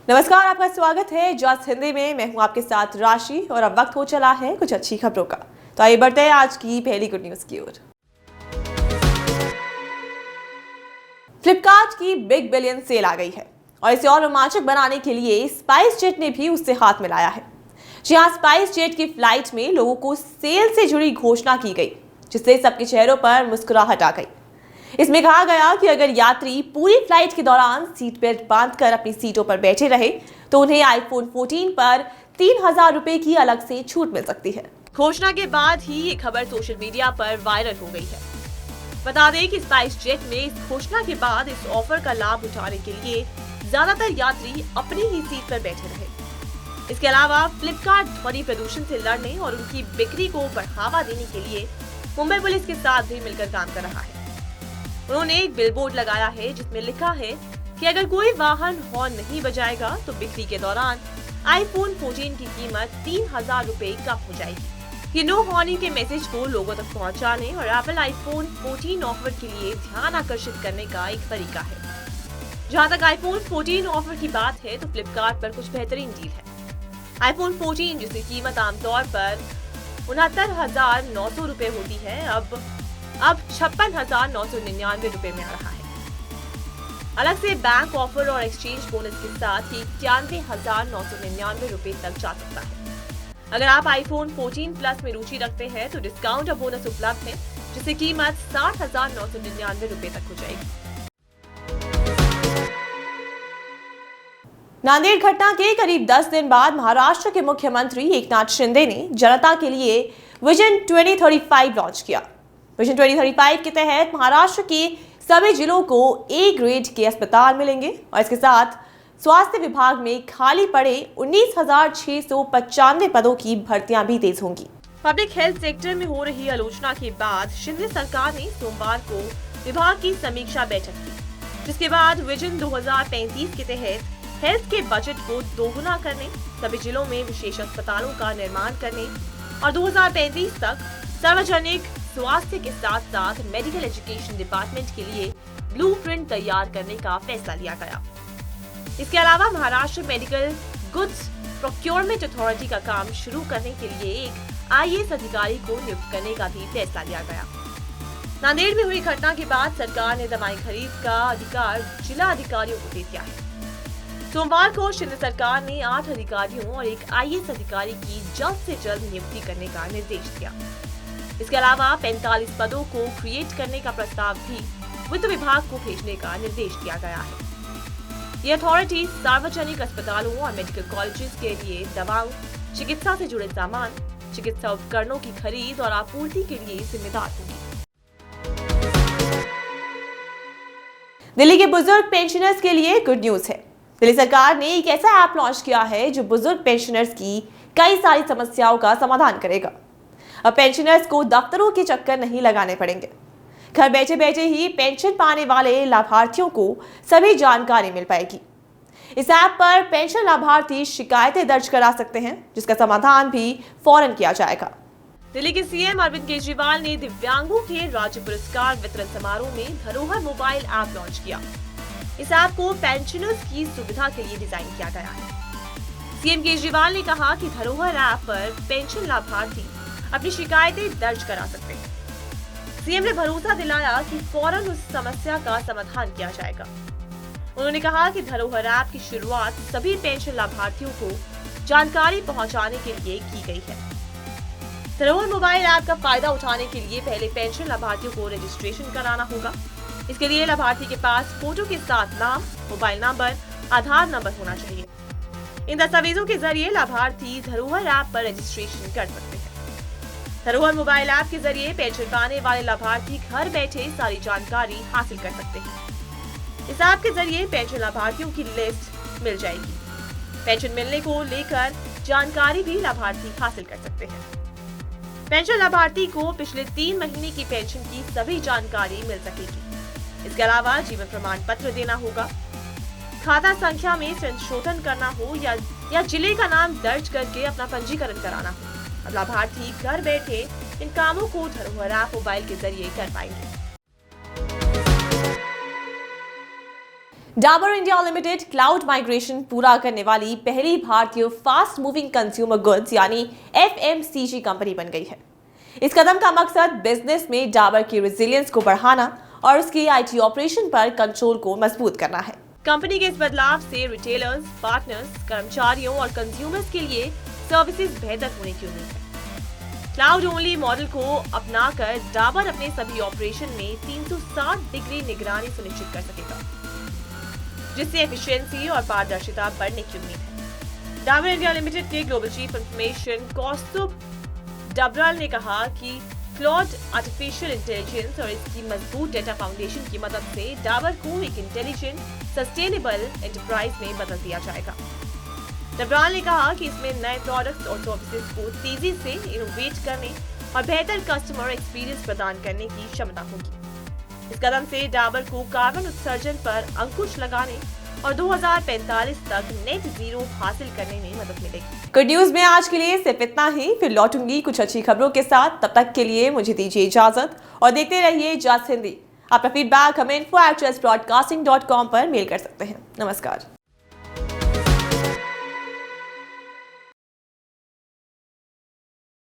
नमस्कार, आपका स्वागत है जॉस हिंदी में। मैं हूं आपके साथ राशि और अब वक्त हो चला है कुछ अच्छी खबरों का। तो आइए बढ़ते हैं आज की पहली गुड न्यूज की ओर। फ्लिपकार्ट की बिग बिलियन सेल आ गई है और इसे और रोमांचक बनाने के लिए स्पाइस जेट ने भी उससे हाथ मिलाया है। जी हां, स्पाइस जेट की फ्लाइट में लोगों को सेल से जुड़ी घोषणा की गई, जिससे सबके चेहरों पर मुस्कुराहट आ गई। इसमें कहा गया कि अगर यात्री पूरी फ्लाइट के दौरान सीट बेल्ट बांधकर अपनी सीटों पर बैठे रहे तो उन्हें आईफोन 14 पर 3,000 रुपए की अलग से छूट मिल सकती है। घोषणा के बाद ही ये खबर सोशल मीडिया पर वायरल हो गई है। बता दें कि स्पाइस जेट में इस घोषणा के बाद इस ऑफर का लाभ उठाने के लिए ज्यादातर यात्री अपनी ही सीट पर बैठे रहे। इसके अलावा फ्लिपकार्ट ध्वनि प्रदूषण से लड़ने और उनकी बिक्री को बढ़ावा देने के लिए मुंबई पुलिस के साथ भी मिलकर काम कर रहा है। उन्होंने एक बिलबोर्ड लगाया है जिसमें लिखा है कि अगर कोई वाहन हॉर्न नहीं बजाएगा तो बिक्री के दौरान आईफोन 14 की कीमत 3,000 रुपए कम हो जाएगी। ये नो हॉर्निंग के मैसेज को लोगों तक पहुंचाने और एप्पल आईफोन 14 ऑफर के लिए ध्यान आकर्षित करने का एक तरीका है। जहां तक आईफोन 14 ऑफर की बात है तो फ्लिपकार्ट पर कुछ बेहतरीन डील है। आईफोन 14 जिसकी कीमत आमतौर पर 69,900 रुपए होती है, अब 56,999 रुपए में आ रहा है। अलग से बैंक ऑफर और एक्सचेंज बोनस के साथ ही 91,999 रुपए तक जा सकता है। अगर आप आईफोन 14 प्लस में रुचि रखते हैं तो डिस्काउंट और बोनस उपलब्ध है, जिससे कीमत 60,999 रुपए तक हो जाएगी। नांदेड़ घटना के करीब 10 दिन बाद महाराष्ट्र के मुख्यमंत्री एकनाथ शिंदे ने जनता के लिए विजन 2035 लॉन्च किया। विजन 2035 के तहत महाराष्ट्र के सभी जिलों को ए ग्रेड के अस्पताल मिलेंगे और इसके साथ स्वास्थ्य विभाग में खाली पड़े 19,695 पदों की भर्तियां भी तेज होंगी। पब्लिक हेल्थ सेक्टर में हो रही आलोचना के बाद शिंदे सरकार ने सोमवार को विभाग की समीक्षा बैठक की, जिसके बाद विजन 2035 के तहत हेल्थ के बजट को दोगुना करने, सभी जिलों में विशेष अस्पतालों का निर्माण करने और 2035 तक सार्वजनिक स्वास्थ्य के साथ साथ मेडिकल एजुकेशन डिपार्टमेंट के लिए ब्लूप्रिंट तैयार करने का फैसला लिया गया। इसके अलावा Maharashtra medical goods procurement authority का काम शुरू करने के लिए एक आईएएस अधिकारी को नियुक्त करने का भी फैसला लिया गया। नांदेड़ में हुई घटना के बाद सरकार ने दवाई खरीद का अधिकार जिला अधिकारियों को दे दिया है। सोमवार को शिंदे सरकार ने 8 अधिकारियों और एक आईएएस अधिकारी की जल्द से जल्द नियुक्ति करने का निर्देश दिया। इसके अलावा 45 पदों को क्रिएट करने का प्रस्ताव भी वित्त विभाग को भेजने का निर्देश दिया गया है। ये अथॉरिटी सार्वजनिक अस्पतालों और मेडिकल कॉलेजेस के लिए दवाओं, चिकित्सा से जुड़े सामान, चिकित्सा उपकरणों की खरीद और आपूर्ति के लिए जिम्मेदार होगी। दिल्ली के बुजुर्ग पेंशनर्स के लिए गुड न्यूज है। दिल्ली सरकार ने एक ऐसा ऐप लॉन्च किया है जो बुजुर्ग पेंशनर्स की कई सारी समस्याओं का समाधान करेगा। अब पेंशनर्स को दफ्तरों के चक्कर नहीं लगाने पड़ेंगे। घर बैठे बैठे ही पेंशन पाने वाले लाभार्थियों को सभी जानकारी मिल पाएगी। इस ऐप पर पेंशन लाभार्थी शिकायतें दर्ज करा सकते हैं, जिसका समाधान भी फौरन किया जाएगा। दिल्ली के सीएम अरविंद केजरीवाल ने दिव्यांगों के राज्य पुरस्कार वितरण समारोह में धरोहर मोबाइल ऐप लॉन्च किया। इस ऐप को पेंशनर्स की सुविधा के लिए डिजाइन किया गया है। सीएम केजरीवाल ने कहा कि धरोहर ऐप पर पेंशन लाभार्थी अपनी शिकायतें दर्ज करा सकते हैं। सीएम ने भरोसा दिलाया कि फौरन उस समस्या का समाधान किया जाएगा। उन्होंने कहा कि धरोहर ऐप की शुरुआत सभी पेंशन लाभार्थियों को जानकारी पहुंचाने के लिए की गई है। धरोहर मोबाइल ऐप का फायदा उठाने के लिए पहले पेंशन लाभार्थियों को रजिस्ट्रेशन कराना होगा। इसके लिए लाभार्थी के पास फोटो के साथ नाम, मोबाइल नंबर, आधार नंबर होना चाहिए। इन दस्तावेजों के जरिए लाभार्थी धरोहर ऐप पर रजिस्ट्रेशन कर सकते हैं। धरोहर मोबाइल ऐप के जरिए पेंशन पाने वाले लाभार्थी घर बैठे सारी जानकारी हासिल कर सकते हैं। इस ऐप के जरिए पेंशन लाभार्थियों की लिस्ट मिल जाएगी। पेंशन मिलने को लेकर जानकारी भी लाभार्थी हासिल कर सकते हैं। पेंशन लाभार्थी को पिछले 3 महीने की पेंशन की सभी जानकारी मिल सकेगी। इसके अलावा जीवन प्रमाण पत्र देना होगा, खाता संख्या में संशोधन करना हो या जिले का नाम दर्ज करके अपना पंजीकरण कराना हो। अब लाभार्थी घर बैठे इन कामों को धरोहर ऐप मोबाइल के जरिए कर पाएंगे। Dabur India limited cloud migration पूरा करने वाली पहली भारतीय फास्ट मूविंग कंज्यूमर गुड्स यानी FMCG कंपनी बन गई है। इस कदम का मकसद बिजनेस में डाबर की रेजिलियंस को बढ़ाना और उसकी IT ऑपरेशन पर कंट्रोल को मजबूत करना है। कंपनी के इस बदलाव से रिटेलर्स, पार्टनर्स, कर्मचारियों और कंज्यूमर्स के लिए सर्विसेज बेहतर होने की उम्मीद है। क्लाउड ओनली मॉडल को अपनाकर डाबर अपने सभी ऑपरेशन में 360 डिग्री निगरानी सुनिश्चित कर सकेगा, जिससे एफिशिएंसी और पारदर्शिता बढ़ने की उम्मीद है। डाबर इंडिया लिमिटेड के ग्लोबल चीफ इंफॉर्मेशन कौस्तुभ डबराल ने कहा कि क्लाउड आर्टिफिशियल इंटेलिजेंस और इसकी मजबूत डेटा फाउंडेशन की मदद से डाबर को एक इंटेलिजेंट, सस्टेनेबल एंटरप्राइज में बदल दिया जाएगा। डबराल ने कहा कि इसमें नए प्रोडक्ट्स और सर्विसेज को तेजी से इनोवेट करने और बेहतर कस्टमर एक्सपीरियंस प्रदान करने की क्षमता होगी। इस कदम से डाबर को कार्बन उत्सर्जन पर अंकुश लगाने और 2045 तक नेट जीरो हासिल करने में मदद मिलेगी। गुड न्यूज में आज के लिए सिर्फ इतना ही, फिर लौटूंगी कुछ अच्छी खबरों के साथ। तब तक के लिए मुझे दीजिए इजाजत और देखते रहिए जस हिंदी। आपका फीडबैक हमें info@broadcasting.com पर मेल कर सकते हैं। नमस्कार।